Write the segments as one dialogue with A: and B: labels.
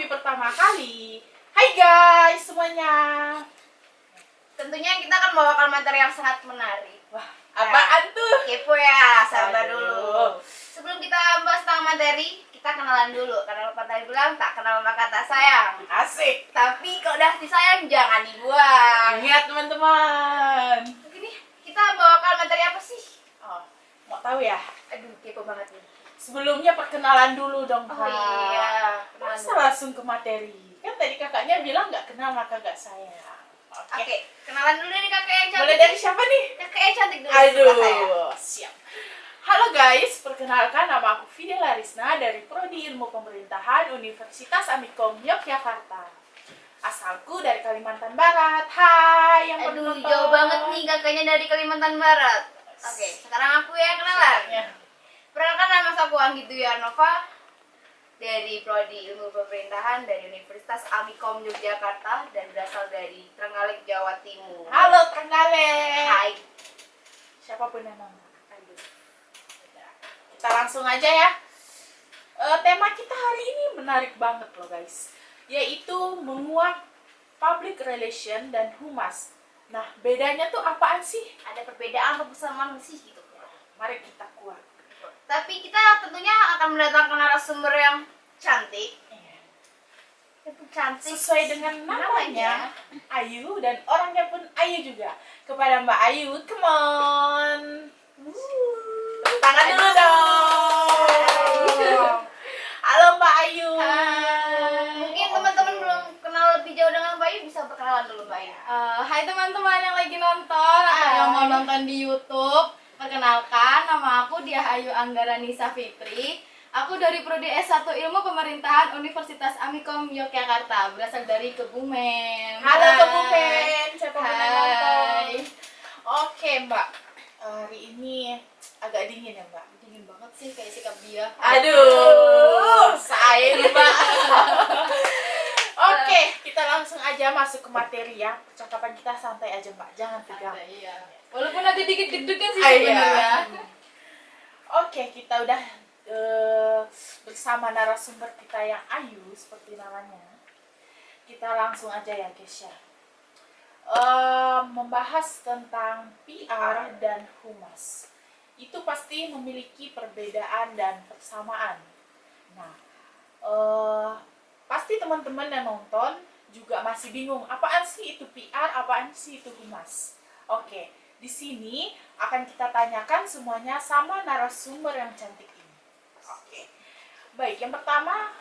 A: Tapi pertama kali, hai guys semuanya.
B: Tentunya kita akan membawakan materi yang sangat menarik.
A: Wah, apaan tuh?
B: Kepo ya, sabar
A: Aduh.
B: dulu. Sebelum kita bahas tentang materi, kita kenalan dulu. Karena lupa tadi bilang tak kenal maka tak sayang.
A: Asik.
B: Tapi kalau udah disayang jangan dibuang.
A: Ingat teman-teman.
B: Oke nih, kita bawakan materi apa sih?
A: Oh, mau tahu ya?
B: Aduh, kepo banget nih.
A: Sebelumnya perkenalan dulu dong, Kak.
B: Oh iya, kenalan
A: Masa
B: dulu.
A: langsung ke materi? Kan tadi kakaknya bilang nggak kenal maka nggak sayang.
B: Oke, kenalan dulu nih kakek yang cantik.
A: Mulai dari siapa nih?
B: Kakek yang cantik dulu. sebelah saya.
A: Aduh, siap. Halo guys, perkenalkan nama aku Fidela Risna dari Prodi Ilmu Pemerintahan Universitas Amikom Yogyakarta. Asalku dari Kalimantan Barat. Hai yang
B: Aduh,
A: penonton.
B: jauh banget nih kakaknya dari Kalimantan Barat. Oke, sekarang aku yang kenalan.
A: Ya.
B: Perkenalkan nama aku Anggi Dwi Arnova dari Prodi Ilmu Pemerintahan dari Universitas Amikom Yogyakarta dan berasal dari Trenggalek, Jawa Timur.
A: Halo Trenggalek.
B: Hai.
A: Siapapun yang nama. Aduh. Kita langsung aja ya. Tema kita hari ini menarik banget loh guys, yaitu menguak public relation dan humas. Nah, bedanya tuh apaan sih?
B: Ada perbedaan atau persamaan sih gitu?
A: Mari kita kuak.
B: Tapi kita tentunya akan mendatangkan narasumber yang cantik. Itu cantik.
A: Sesuai dengan namanya, Ayu, dan orangnya pun Ayu juga. Kepada Mbak Ayu, come on. Tepuk tangan dulu dong. Halo Mbak Ayu.
B: Mungkin teman-teman belum kenal lebih jauh dengan Mbak Ayu, bisa perkenalan dulu Mbak Ayu.
C: Hai teman-teman yang lagi nonton atau yang mau nonton di YouTube. Perkenalkan, nama aku Diah Ayu Anggara Nisa Fitri. Aku dari Prodi S1 Ilmu Pemerintahan Universitas Amikom Yogyakarta, berasal dari Kebumen.
A: Halo
C: Hai.
A: Kebumen, siapa pun yang nonton.
C: Hai.
A: Oke Mbak, hari ini agak dingin ya Mbak?
C: Dingin banget sih kayak sikap dia.
A: Aduh, saya Mbak. Oke, kita langsung aja masuk ke materi ya. Percakapan kita santai aja Mbak, jangan tegang.
C: Iya. Walaupun ada dikit deg-degan sih
A: Ah, iya.
C: sebenarnya.
A: Oke, kita udah bersama narasumber kita yang Ayu seperti namanya. Kita langsung aja ya guys ya. Membahas tentang PR dan humas. Itu pasti memiliki perbedaan dan persamaan. Nah, pasti teman-teman yang nonton juga masih bingung, apaan sih itu PR, apaan sih itu humas. Oke, di sini akan kita tanyakan semuanya sama narasumber yang cantik ini. Oke, baik. Yang pertama,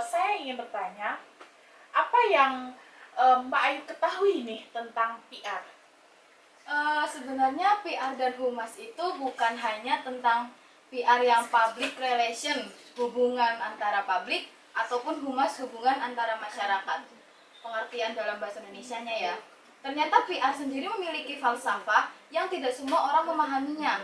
A: saya ingin bertanya, apa yang Mbak Ayu ketahui nih tentang PR?
C: Sebenarnya PR dan humas itu bukan hanya tentang PR yang public relation, hubungan antara publik, ataupun humas, hubungan antara masyarakat. Pengertian dalam bahasa Indonesianya ya. Ternyata PR sendiri memiliki falsafah yang tidak semua orang memahaminya.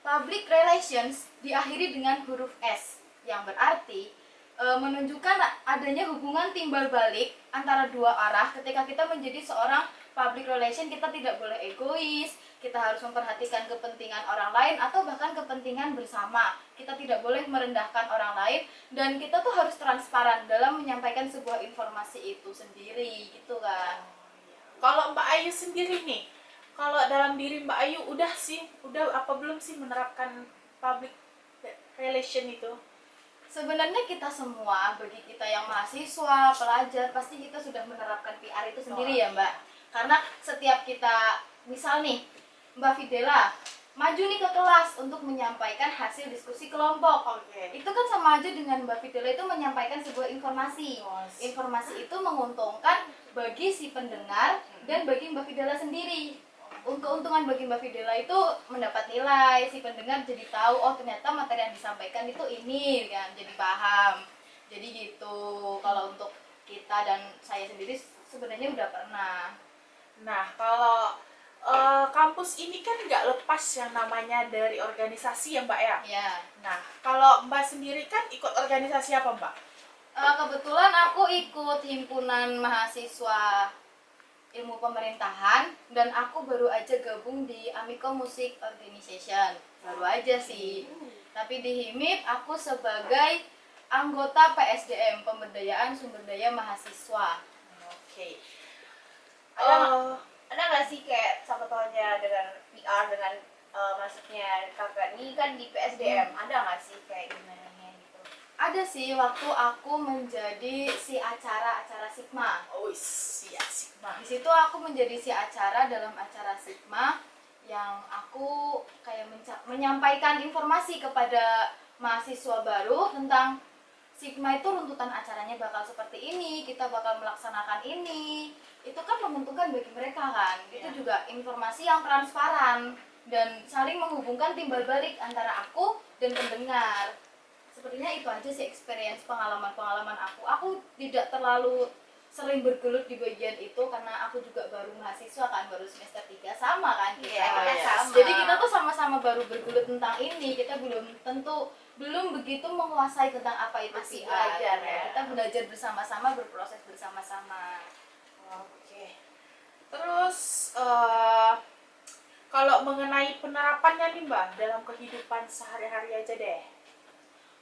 C: Public relations diakhiri dengan huruf S, yang berarti menunjukkan adanya hubungan timbal balik antara dua arah. Ketika kita menjadi seorang public relation, kita tidak boleh egois, kita harus memperhatikan kepentingan orang lain atau bahkan kepentingan bersama. Kita tidak boleh merendahkan orang lain, dan kita tuh harus transparan dalam menyampaikan sebuah informasi itu sendiri, gitu kan.
A: Kalau Mbak Ayu sendiri nih, kalau dalam diri Mbak Ayu udah apa belum sih menerapkan public relation itu?
C: Sebenarnya kita semua, bagi kita yang mahasiswa, pelajar, pasti kita sudah menerapkan PR itu sendiri ya Mbak. Karena setiap kita, misal nih, Mbak Fidela maju nih ke kelas untuk menyampaikan hasil diskusi kelompok.
A: Oke.
C: Itu kan sama aja dengan Mbak Fidela itu menyampaikan sebuah informasi. Informasi itu menguntungkan bagi si pendengar dan bagi Mbak Fidela sendiri. Keuntungan bagi Mbak Fidela itu mendapat nilai, si pendengar jadi tahu, oh ternyata materi yang disampaikan itu ini kan, jadi paham. Jadi gitu. Kalau untuk kita dan saya sendiri sebenarnya udah pernah.
A: Nah, kalau kampus ini kan nggak lepas yang namanya dari organisasi ya Mbak ya?
C: Ya.
A: Nah, kalau Mbak sendiri kan ikut organisasi apa Mbak?
C: Kebetulan aku ikut himpunan mahasiswa ilmu pemerintahan dan aku baru aja gabung di Amikom Music Organization. Baru aja sih. Tapi di HIMIP aku sebagai anggota PSDM, Pemberdayaan Sumber Daya Mahasiswa.
A: Oke.
B: Ada nggak sih kayak contohnya dengan PR dengan maksudnya kakak ini kan di PSDM, ada nggak sih kayak gimana gitu?
C: Ada sih waktu aku menjadi si acara Sigma.
A: Oh, iya Sigma.
C: Di situ aku menjadi si acara dalam acara Sigma yang aku kayak menyampaikan informasi kepada mahasiswa baru tentang Sigma itu runtutan acaranya bakal seperti ini, kita bakal melaksanakan ini. Itu kan menguntungkan bagi mereka kan. Itu
A: Iya.
C: juga informasi yang transparan dan saling menghubungkan timbal balik antara aku dan pendengar. Sepertinya itu aja sih experience pengalaman aku. Aku tidak terlalu sering bergelut di bagian itu karena aku juga baru mahasiswa kan, baru semester 3 sama kan kita.
B: Iya, kita sama.
C: Jadi kita tuh sama-sama baru bergelut tentang ini. Kita belum begitu menguasai tentang apa itu
B: Masih
C: PR.
B: belajar ya.
C: Kita belajar bersama-sama, berproses bersama-sama.
A: Oke. Terus kalau mengenai penerapannya nih Mbak dalam kehidupan sehari-hari aja deh.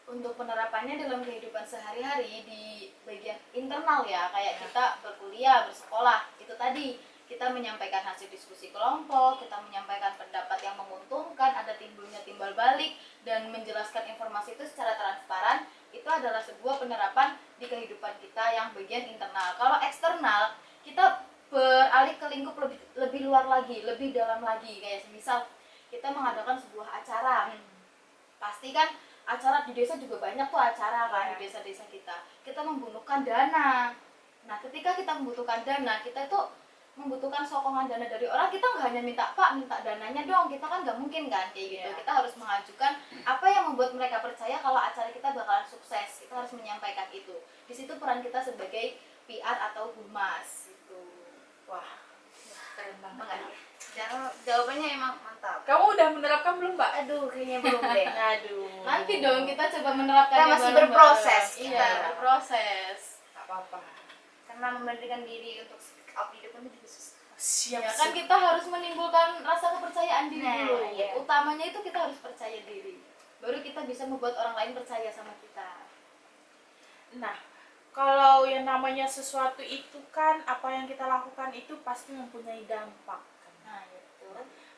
C: Untuk penerapannya dalam kehidupan sehari-hari di bagian internal ya, kayak kita berkuliah, bersekolah, itu tadi kita menyampaikan hasil diskusi kelompok, kita menyampaikan pendapat yang menguntungkan, ada timbulnya timbal balik, dan menjelaskan informasi itu secara transparan, itu adalah sebuah penerapan di kehidupan kita yang bagian internal. Kalau eksternal, kita beralih ke lingkup lebih luar lagi, lebih dalam lagi, kayak misal kita mengadakan sebuah acara, pasti kan acara di desa juga banyak tuh acara kan di desa-desa kita membutuhkan dana. Nah ketika kita membutuhkan dana, kita itu membutuhkan sokongan dana dari orang. Kita nggak hanya minta Pak minta dananya dong, kita kan nggak mungkin kan kayak gitu. Kita harus mengajukan apa yang membuat mereka percaya kalau acara kita bakalan sukses. Kita harus menyampaikan itu. Di situ peran kita sebagai PR atau humas itu.
A: Wah, keren banget.
B: Jawabannya emang mantap.
A: Kamu udah menerapkan belum Mbak?
B: Aduh, kayaknya belum deh.
A: Aduh.
C: Nanti dong kita coba menerapkannya
B: Kita masih
C: bareng-bareng.
B: berproses,
C: Iya,
B: kita.
C: berproses.
A: Gak apa-apa.
B: Karena memberikan diri untuk speak up di depan itu juga susah.
A: Siap.
C: Ya kan kita harus menimbulkan rasa kepercayaan diri
B: Nah,
C: dulu.
B: iya.
C: Utamanya itu kita harus percaya diri. Baru kita bisa membuat orang lain percaya sama kita.
A: Nah, kalau yang namanya sesuatu itu kan apa yang kita lakukan itu pasti mempunyai dampak kan.
C: Nah, itu.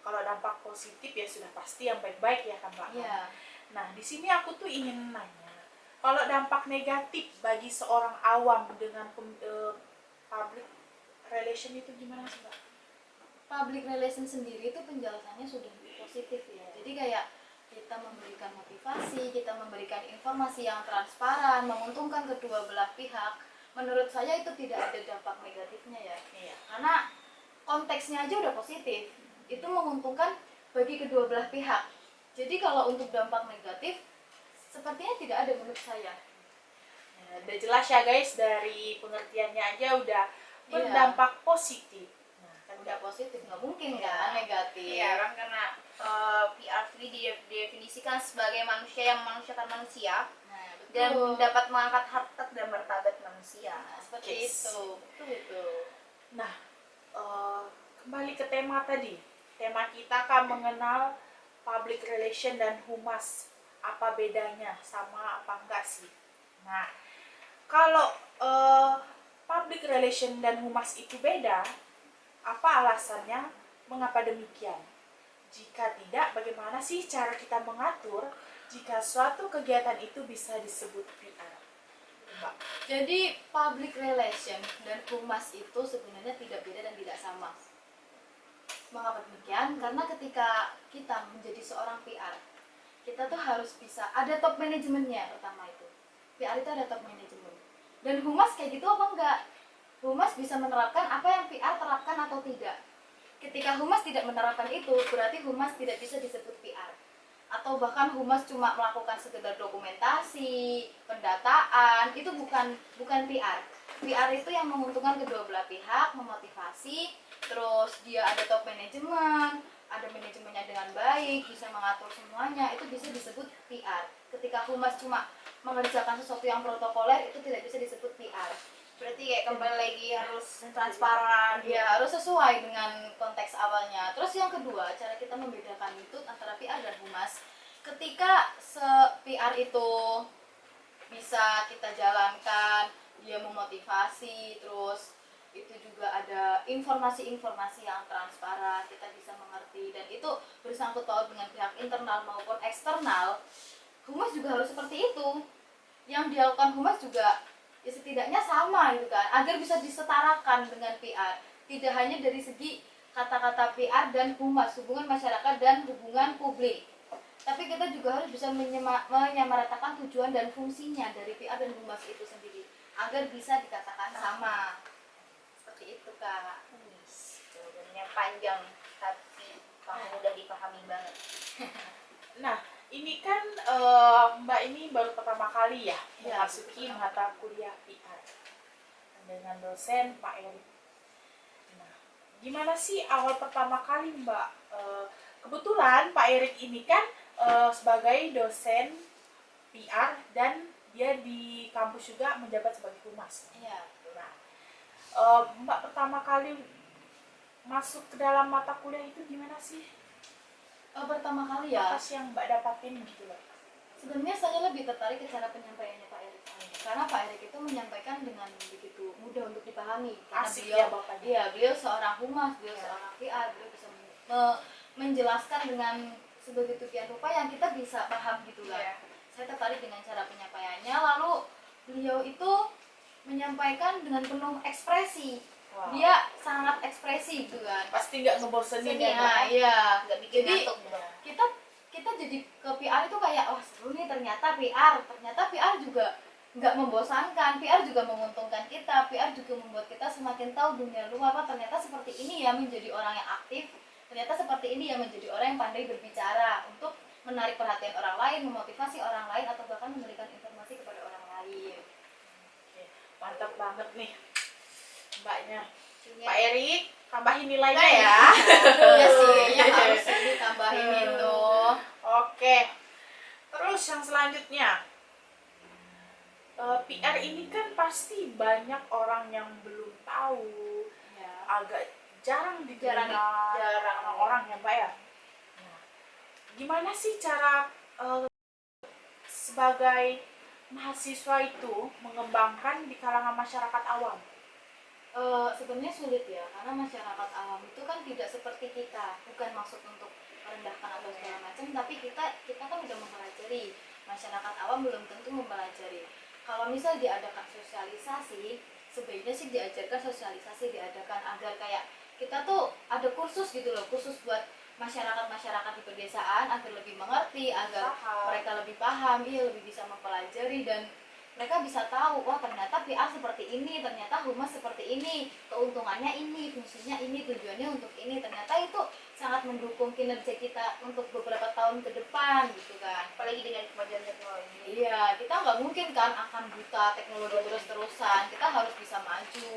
A: Kalau dampak positif ya sudah pasti yang baik-baik ya kan Mbak.
C: Iya.
A: Nah, di sini aku tuh ingin nanya, kalau dampak negatif bagi seorang awam dengan public relation itu gimana sih Mbak?
C: Public relation sendiri itu penjelasannya sudah positif ya. Jadi kayak kita memberikan motivasi, kita memberikan informasi yang transparan, menguntungkan kedua belah pihak. Menurut saya itu tidak ada dampak negatifnya ya.
A: Iya.
C: Karena konteksnya aja udah positif. Itu menguntungkan bagi kedua belah pihak. Jadi kalau untuk dampak negatif sepertinya tidak ada menurut saya.
A: Ya, udah jelas ya guys, dari pengertiannya aja udah berdampak positif. Nah, kan
C: Udah positif, nggak mungkin
B: Iya.
C: kan negatif.
B: Iya kan karena PR sendiri didefinisikan sebagai manusia yang memanusiakan manusia
C: Nah, betul.
B: dan dapat mengangkat harkat dan martabat manusia.
C: Nah, seperti
A: Yes.
C: itu. Betul.
A: Nah, kembali ke tema tadi. Tema kita kan mengenal public relation dan humas. Apa bedanya? Sama apa enggak sih? Nah, kalau public relation dan humas itu beda, apa alasannya? Mengapa demikian? Jika tidak, bagaimana sih cara kita mengatur jika suatu kegiatan itu bisa disebut PR? Mbak.
C: Jadi public relation dan humas itu sebenarnya tidak beda dan tidak sama. Mengapa demikian? Karena ketika kita menjadi seorang PR, kita tuh harus bisa ada top manajemennya pertama itu. PR itu ada top manajemen. Dan humas kayak gitu apa enggak? Humas bisa menerapkan apa yang PR terapkan atau tidak. Ketika humas tidak menerapkan itu, berarti humas tidak bisa disebut PR. Atau bahkan humas cuma melakukan sekedar dokumentasi, pendataan, itu bukan PR. PR itu yang menguntungkan kedua belah pihak, memotivasi, terus dia ada top manajemen, ada manajemennya dengan baik, bisa mengatur semuanya, itu bisa disebut PR. Ketika humas cuma mengerjakan sesuatu yang protokoler, itu tidak bisa disebut PR.
B: Berarti kayak kembali lagi harus transparan.
C: Ya harus sesuai dengan konteks awalnya. Terus yang kedua, cara kita membedakan itu antara PR dan humas. Ketika PR itu bisa kita jalankan, dia memotivasi, terus itu juga ada informasi-informasi yang transparan, kita bisa mengerti, dan itu bersangkut paut dengan pihak internal maupun eksternal. Humas juga harus seperti itu. Yang dilakukan humas juga ya setidaknya sama gitu kan, agar bisa disetarakan dengan PR. Tidak hanya dari segi kata-kata PR dan humas, hubungan masyarakat dan hubungan publik, tapi kita juga harus bisa menyamaratakan tujuan dan fungsinya dari PR dan humas itu sendiri agar bisa dikatakan sama. Seperti itu Kak.
B: Jawabannya panjang tapi kamu udah dipahami banget.
A: Nah, ini kan Mbak ini baru pertama kali ya memasuki mata kuliah PR dengan dosen Pak Erik. Nah, gimana sih awal pertama kali Mbak? Kebetulan Pak Erik ini kan sebagai dosen PR dan dia di kampus juga menjabat sebagai humas.
C: Iya.
A: Nah, Mbak pertama kali masuk ke dalam mata kuliah itu gimana sih?
C: Pertama kali ya,
A: Apa sih yang Mbak dapatin gitu loh?
C: sebenarnya saya lebih tertarik ke cara penyampaiannya Pak Erik, karena Pak Erik itu menyampaikan dengan begitu mudah untuk dipahami. Karena
A: Asik
C: beliau,
A: ya Bapaknya.
C: iya, beliau seorang humas, beliau seorang PR, beliau bisa menjelaskan dengan sebegitu kian rupa yang kita bisa paham gitu kan.
B: Iya.
C: Saya tertarik dengan cara penyampaiannya, lalu beliau itu menyampaikan dengan penuh ekspresi.
A: Wow.
C: Dia sangat ekspresi gitu kan.
A: Pasti nggak ngebosenin ya Mbak?
C: Nah, iya.
B: Nggak bikin
C: Jadi
B: ngantuk gitu.
C: kita jadi ke PR itu kayak wah seru nih, ternyata PR juga nggak membosankan, PR juga menguntungkan kita, PR juga membuat kita semakin tahu dunia luar, ternyata seperti ini ya menjadi orang yang aktif, ternyata seperti ini ya menjadi orang yang pandai berbicara untuk menarik perhatian orang lain, memotivasi orang lain, atau bahkan memberikan informasi kepada orang lain.
A: Oke, mantap banget nih Mbaknya.
B: Intinya,
A: Pak Erik, tambahin nilainya ya.
C: Ya sih, ya harus ditambahin itu.
A: Oke, terus yang selanjutnya, PR ini kan pasti banyak orang yang belum tahu,
C: Ya.
A: agak jarang dikenal
B: jarang.
A: orang ya Mbak ya. Nah, gimana sih cara sebagai mahasiswa itu mengembangkan di kalangan masyarakat awam?
C: Sebenarnya sulit ya, karena masyarakat awam itu kan tidak seperti kita, bukan maksud untuk merendahkan atau segala macam, tapi kita kan udah mempelajari. Masyarakat awam belum tentu mempelajari. Kalau misal diadakan sosialisasi, sebaiknya sih diajarkan sosialisasi, diadakan agar kayak kita tuh ada kursus gitu loh, kursus buat masyarakat di pedesaan agar lebih mengerti, agar
A: Paham.
C: mereka lebih paham, iya, lebih bisa mempelajari, dan mereka bisa tahu, wah ternyata PR seperti ini, ternyata humas seperti ini, keuntungannya ini, fungsinya ini, tujuannya untuk ini. Ternyata itu sangat mendukung kinerja kita untuk beberapa tahun ke depan gitu kan.
B: apalagi dengan kemajuan teknologi.
C: Iya, kita nggak mungkin kan akan buta teknologi terus-terusan. Kita harus bisa maju.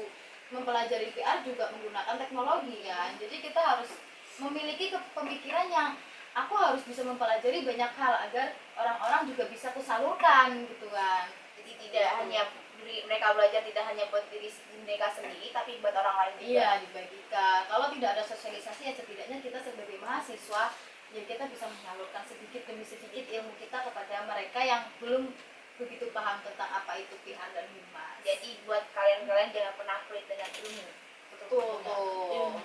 C: Mempelajari PR juga menggunakan teknologi kan. Jadi kita harus memiliki pemikiran yang aku harus bisa mempelajari banyak hal agar orang-orang juga bisa kusalurkan gitu kan.
B: Jadi tidak hanya mereka belajar tidak hanya buat diri mereka sendiri tapi buat orang lain juga.
C: Iya, dibagikan. Kalau tidak ada sosialisasi ya setidaknya kita sebagai mahasiswa ya kita bisa menyalurkan sedikit demi sedikit ilmu kita kepada mereka yang belum begitu paham tentang apa itu PR dan humas.
B: Jadi buat kalian jangan pernah pelit dengan ilmu.
C: Tuh,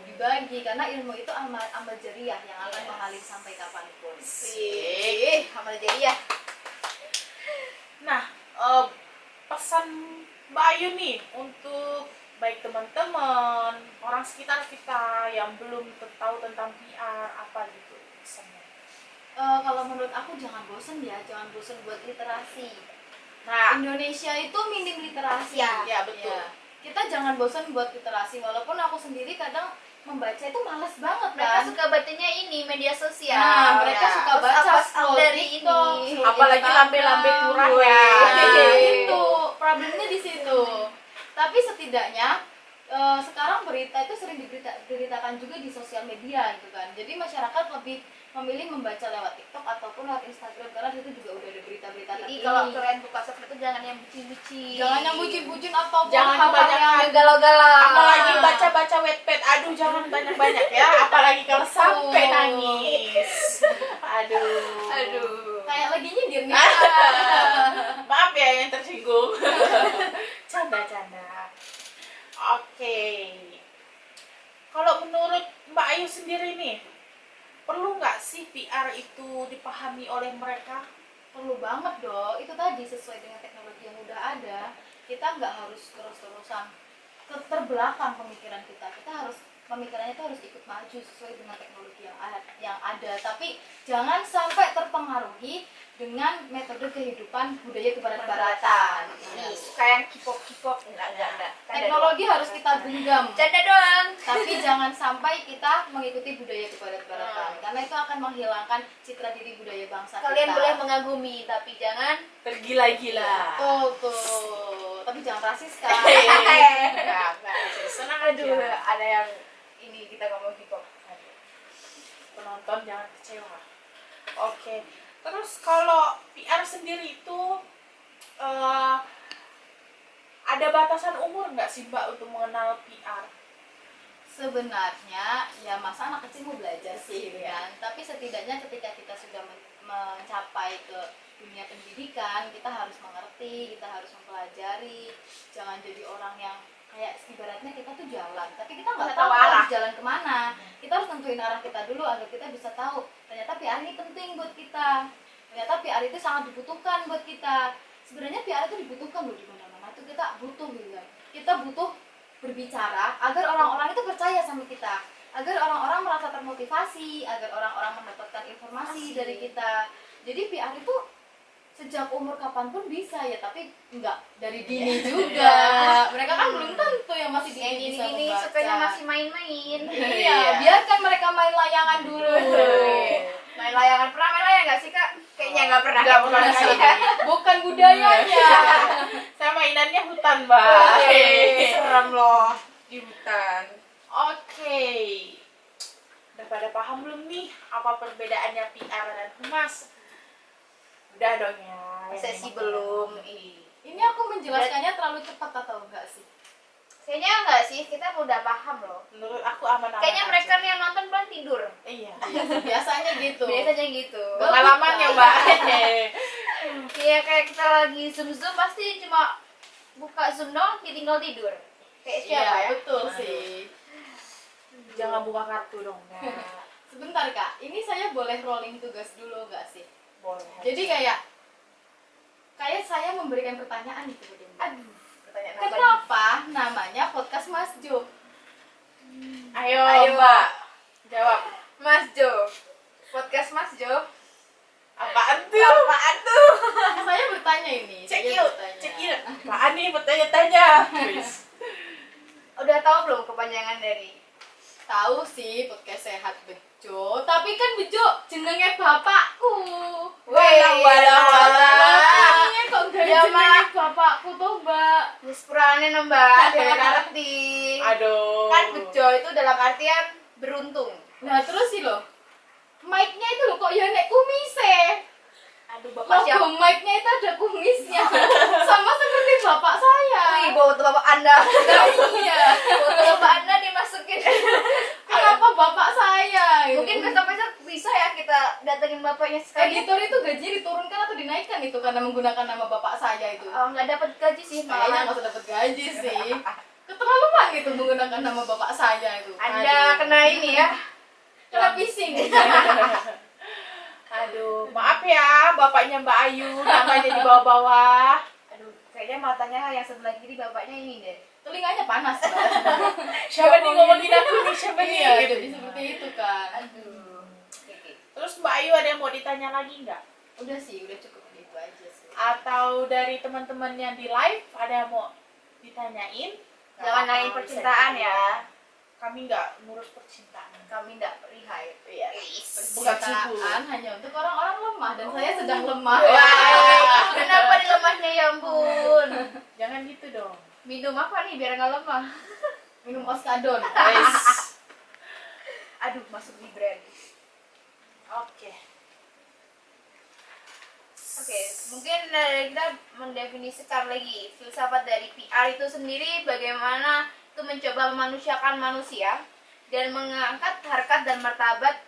C: dibagi karena ilmu itu amal jariah yang akan
A: Yes.
C: mengalir sampai kapanpun.
B: Sih, amal jariah.
A: Nah, pesan Mbak Ayu nih untuk baik teman-teman, orang sekitar kita yang belum tahu tentang PR, apa gitu pesannya?
C: Kalau menurut aku jangan bosen ya, jangan bosen buat literasi.
A: Nah,
C: Indonesia itu minim literasi.
A: ya betul.
C: Ya. Kita jangan bosan buat literasi, walaupun aku sendiri kadang membaca itu males banget
B: Mereka
C: kan.
B: suka bacanya ini media sosial.
C: Nah, mereka
A: ya.
C: suka
B: Terus
C: baca
B: apa
C: scroll
B: dari
C: TikTok,
B: ini.
C: scroll
A: Apalagi
C: Instagram.
A: lambe-lambe murah ya.
C: Nah, itu problemnya di situ. Tapi setidaknya sekarang berita itu sering diberitakan juga di sosial media gitu kan. Jadi masyarakat lebih memilih membaca lewat TikTok ataupun lewat Instagram karena itu juga udah ada berita-berita
B: Jadi
C: terkini.
B: kalau kalian buka sosmed itu jangan yang bucin-bucin.
C: Jangan yang bucin-bucin ataupun
A: Jangan
C: hal-hal
A: kebanyakan.
C: yang
B: galau-galau.
A: Apalagi baca-baca Wattpad, aduh jangan banyak-banyak ya, apalagi kalau sampai nangis. Aduh.
B: Aduh.
C: kayak lagi nyindir nih.
A: Maaf ya yang terjadi Ayu sendiri nih, perlu nggak sih PR itu dipahami oleh mereka?
C: Perlu banget dong, itu tadi sesuai dengan teknologi yang udah ada. Kita nggak harus terus-terusan terbelakang pemikiran kita harus pemikirannya itu harus ikut maju sesuai dengan teknologi yang ada, tapi jangan sampai terpengaruhi dengan metode kehidupan budaya kebarat-baratan.
B: Kayak yang K-pop enggak.
C: Teknologi harus kita genggam,
B: Canda doang.
C: tapi jangan sampai kita mengikuti budaya kebarat-baratan, karena itu akan menghilangkan citra diri budaya bangsa
B: Kalian
C: kita.
B: boleh mengagumi tapi jangan
A: Tergila-gila.
C: Tuh, tapi jangan rasis kan.
B: enggak.
A: Senang
B: Aduh,
A: aja.
B: ada yang ini kita ngomong K-pop.
A: Penonton jangan kecewa. Oke. Terus kalau PR sendiri itu ada batasan umur nggak sih Mbak untuk mengenal PR?
C: Sebenarnya ya masa anak kecil mau belajar sih gitu kan, tapi setidaknya ketika kita sudah mencapai ke dunia pendidikan, kita harus mengerti, kita harus mempelajari, jangan jadi orang yang kayak ibaratnya kita tuh jalan tapi kita nggak
B: Nggak
C: tahu
B: tahu arah.
C: harus jalan kemana. Kita harus tentuin arah kita dulu agar kita bisa tahu ternyata PR ini penting buat kita, ternyata PR itu sangat dibutuhkan buat kita. Sebenarnya PR itu dibutuhkan loh di mana-mana, itu kita butuh gitu kan. Kita butuh berbicara agar orang-orang itu percaya sama kita, agar orang-orang merasa termotivasi, agar orang-orang mendapatkan informasi dari kita. Jadi PR itu sejak umur kapanpun bisa ya, tapi enggak dari dini juga. Mereka kan belum tentu yang masih
B: Yang
C: dini bisa
B: ini
C: membaca.
B: sukanya masih main-main.
C: Iya, biarkan mereka main layangan dulu.
B: Main layangan, pernah main layang nggak sih Kak? Kayaknya nggak pernah.
A: Nggak pernah
B: sih.
A: sih.
C: Bukan budayanya.
A: Saya mainannya hutan Mbak.
B: Serem loh di hutan.
A: Oke. Udah pada paham belum nih apa perbedaannya PR dan humas? Udah dong ya.
B: Sesi belum.
C: Ini aku menjelaskannya terlalu cepat atau enggak sih?
B: Kayaknya enggak sih, kita udah paham loh.
A: Menurut aku aman-aman.
B: Kayaknya
A: aja.
B: mereka nih yang nonton belum tidur.
A: Iya.
C: Biasanya gitu.
B: Biasanya gitu.
A: Pengalaman ya Mbak.
B: Iya, kayak kita lagi zoom pasti cuma buka zoom doang tinggal tidur. Kayak siapa
C: Iya,
B: ya?
C: betul sih.
A: Jangan buka kartu dong. Mbak.
C: Sebentar Kak, ini saya boleh rolling tugas dulu enggak sih?
A: Boleh.
C: Jadi kayak saya memberikan pertanyaan nih kepada Mbak.
B: Aduh, pertanyaan apa nih?
C: Kenapa namanya podcast Mas Jo?
A: Ayo,
B: Ayo.
A: Mbak. Jawab.
B: Mas Jo. Podcast Mas Jo.
A: Apaan tuh?
B: Apaan tuh?
C: Saya bertanya ini.
A: Cek
C: saya
A: yuk.
C: bertanya.
A: Cek yuk. Apaan nih bertanya-tanya? Wis.
B: Udah tahu belum kepanjangan dari?
C: Tahu sih podcast sehat Bejo, tapi kan Bejo jenenge bapakku. Makanya kok gak
B: Ya,
C: jenenge
B: Mak.
C: bapakku tuh Mbak.
B: Wis purane no Mbak, dia ngerti.
A: Aduh.
B: Kan bejo itu dalam artian beruntung.
C: Nah terus sih loh, mic-nya itu loh kok ya nek kumise.
B: Aduh, Bapak siapa?
C: Logo mic-nya itu ada kumisnya, sama seperti bapak saya.
B: Wih, bawa foto Bapak Anda.
C: Iya.
B: Foto Bapak Anda dimasukin.
C: Kenapa bapak saya? Gitu.
B: Mungkin besok-besok bisa ya kita datengin bapaknya sekali.
C: editor itu gaji diturunkan atau dinaikkan itu karena menggunakan nama bapak saya itu.
B: Nggak dapat gaji sih,
C: Kayaknya
B: malah.
C: nggak usah dapat gaji sih. Keterlaluan gitu menggunakan nama bapak saya itu.
B: Anda kena ini ya.
C: kena pising.
A: Aduh, maaf ya bapaknya Mbak Ayu namanya di bawah-bawah.
B: Aduh, kayaknya matanya yang sebelah kiri bapaknya ini deh.
C: Telinganya panas.
A: Siapa nih ngomongin aku nih? Siapa nih?
C: Iya,
A: Gitu.
C: jadi seperti itu kan.
B: Aduh. Oke.
A: Terus Mbak Ayu ada yang mau ditanya lagi nggak?
C: Udah sih, udah cukup itu aja sih.
A: Atau dari teman-teman yang di live ada yang mau ditanyain? Nggak
B: Jangan
A: apa-apa,
B: nanyain
A: bisa
B: percintaan
A: juga.
B: ya.
A: Kami nggak ngurus percintaan.
B: Kami nggak lihai.
A: Iya.
B: Bukan
C: Percintaan hanya untuk orang-orang lemah dan saya sedang lemah.
B: Wah, kenapa nih lemahnya ya ampun?
A: Jangan gitu dong.
B: Minum apa nih biar nggak lemah?
C: Minum oskadon.
A: Guys.
B: Aduh, masuk di brand.
A: Oke.
B: Oke, mungkin kita mendefinisikan lagi filsafat dari PR itu sendiri, bagaimana itu mencoba memanusiakan manusia dan mengangkat harkat dan martabat.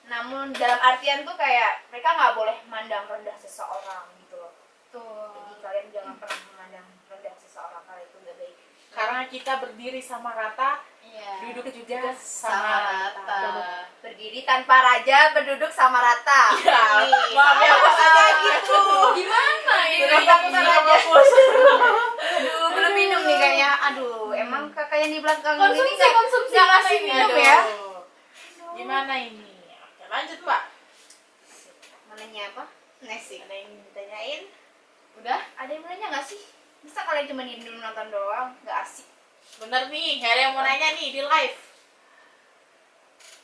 B: Namun dalam artian tuh kayak mereka nggak boleh mandang rendah seseorang gitu loh. Jadi kalian jangan pernah memandang rendah seseorang karena itu nggak baik.
A: Karena kita berdiri sama rata,
C: Iya.
A: Duduk juga
C: sama rata.
B: Berdiri tanpa raja, berduduk sama rata.
A: Ya,
B: Nih,
A: maaf ya,
B: sama
A: Pak.
B: kayak gitu.
C: Gimana ini?
B: Berduduk tanpa raja. Aduh, belum minum nih kayaknya. Aduh, emang kakak yang di belakang ini
C: Konsumsi
B: nggak ngasih
C: ini.
B: minum
A: Aduh.
B: ya?
A: Gimana ini? Oke, lanjut Mbak.
B: Mananya apa? Nasi.
A: Ada yang ditanyain?
C: Udah?
B: Ada yang mau nanya nggak sih? Masa kalian cuma diem nonton doang? Nggak asik.
A: Bener nih, nggak ada yang mau nanya nih di live.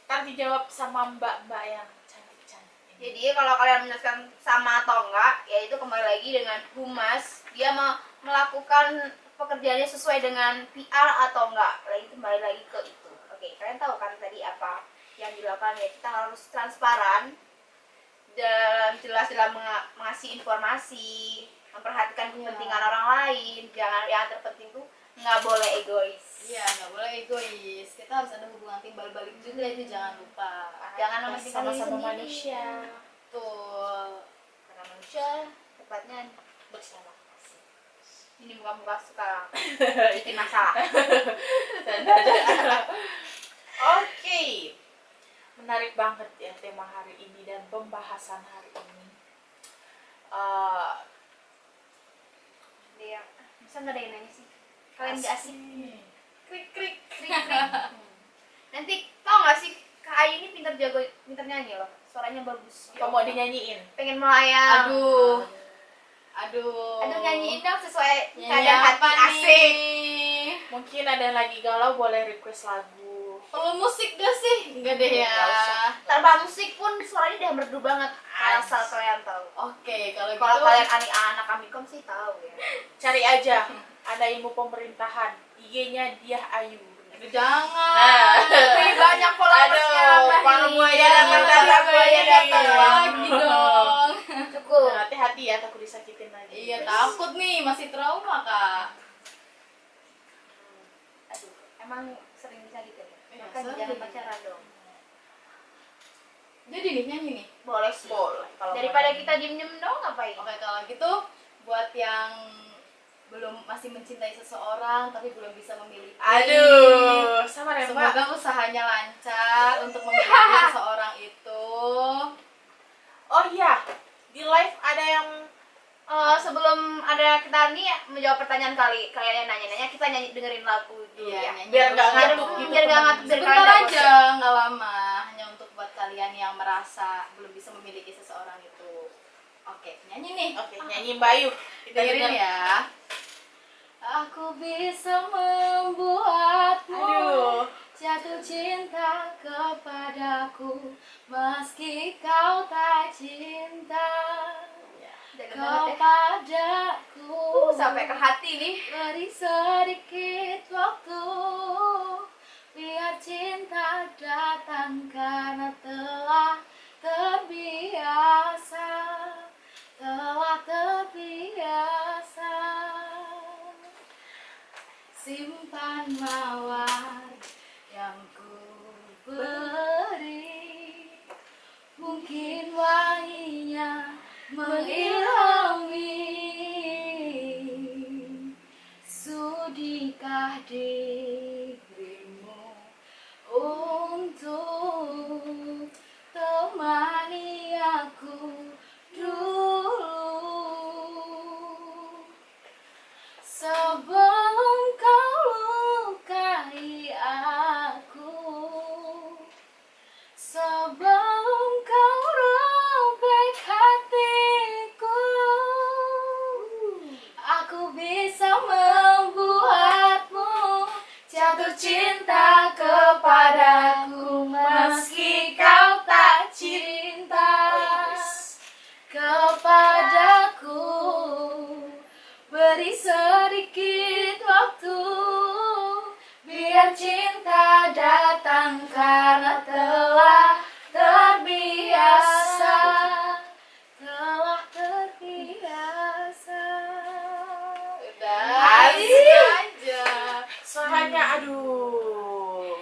A: Ntar dijawab sama mbak-mbak yang cantik-cantik ini.
B: Jadi kalau kalian menjelaskan sama atau enggak, ya itu kembali lagi dengan humas. Dia melakukan pekerjaannya sesuai dengan PR atau enggak. Lagi kembali lagi ke itu. Oke, kalian tahu kan tadi apa yang dilakukan ya? Kita harus transparan dan jelas dalam mengasih informasi, memperhatikan kepentingan orang lain. Jangan, yang terpenting tuh nggak boleh egois.
C: Iya, nggak boleh egois. Kita harus ada hubungan timbal balik juga, itu jangan lupa.
B: Jangan
A: Kita
B: mementingkan diri
A: sama-sama
B: sendiri.
A: manusia.
C: Betul.
B: Karena manusia tepatnya
A: Bersama.
B: ini muka-muka suka bikin masalah.
A: Oke, menarik banget ya tema hari ini dan pembahasan hari ini.
B: Dia bisa nggak ada yang nanya sih? Kalian nggak asik?
A: Krik krik.
B: Nanti tau nggak sih Kak Ayu ini pintar nyanyi loh, suaranya bagus.
A: Kamu mau dinyanyiin?
B: Pengen melayang.
C: Aduh.
B: Aduh nyanyiin dong sesuai
C: Nyanyi
B: keadaan hati
C: apa
B: asik.
C: nih?
A: Mungkin ada yang lagi galau boleh request lagu.
C: Perlu musik gak sih? Enggak deh ya.
A: Nggak usah.
B: Tanpa musik pun suaranya udah merdu banget. Asal kalian tahu.
C: Oke, kalau
B: Kalau
C: gitu
B: kalian anak Amikom sih tahu ya.
A: Cari aja. Ada ilmu pemerintahan. IG-nya Diah Ayu.
C: jangan.
B: Wih, banyak followersnya
A: Aduh,
B: Mbak
A: para
B: Nih.
A: buaya datang,
B: Para buaya datang.
C: lagi dong.
B: Cukup.
A: Nah, hati-hati ya, takut disakitin lagi.
C: Iya, takut nih, masih trauma, Kak.
B: Aduh, emang sering bisa gitu ya?
C: Iya,
B: Maka
C: sering.
B: jangan pacaran dong.
C: Jadi nih nyanyi nih.
B: Boleh sih.
A: Boleh, kalau
B: Daripada
A: mau.
B: kita diem-diem dong ngapain?
C: Oke, kalau gitu buat yang masih mencintai seseorang tapi belum bisa memiliki.
A: Aduh, sama ya, Mbak.
C: Semoga usahanya lancar untuk memiliki seseorang itu.
A: Oh iya, di live ada yang
B: Sebelum ada kita nih menjawab pertanyaan kalian yang nanya-nanya, kita dengerin lagu dulu
C: Iya,
B: ya.
C: nyanyi
A: biar nggak
C: dulu.
A: ngantuk gitu.
B: Biar nggak ngantuk, biar
C: Sebentar
B: kalian nggak
C: aja,
B: bosan.
C: nggak lama. Hanya untuk buat kalian yang merasa belum bisa memiliki seseorang itu. Oke, nyanyi nih.
A: Oke, nyanyi Mbak Ayu. Kita
C: Dengerin
A: denger.
C: ya. Aku bisa membuatmu
A: Aduh.
C: jatuh cinta kepadaku meski kau tak cinta
B: Dalam banget ya.
C: kepadaku.
B: Sampai ke hati nih.
C: Beri sedikit waktu biar cinta datang karena telah terbiasa, simpan mawar yang ku beri, mungkin wanginya mengilhami. Sudikah dirimu untuk temani aku dulu sebelum kau lukai aku, sebelum kau robek hatiku. Aku bisa membuatmu jatuh cinta kepadaku meski kau tak cinta kepadaku. Beri sedikit waktu biar cinta datang karena telah terbiasa, telah terbiasa. Udah,
A: Asik.
C: aja.
A: Suaranya aduh.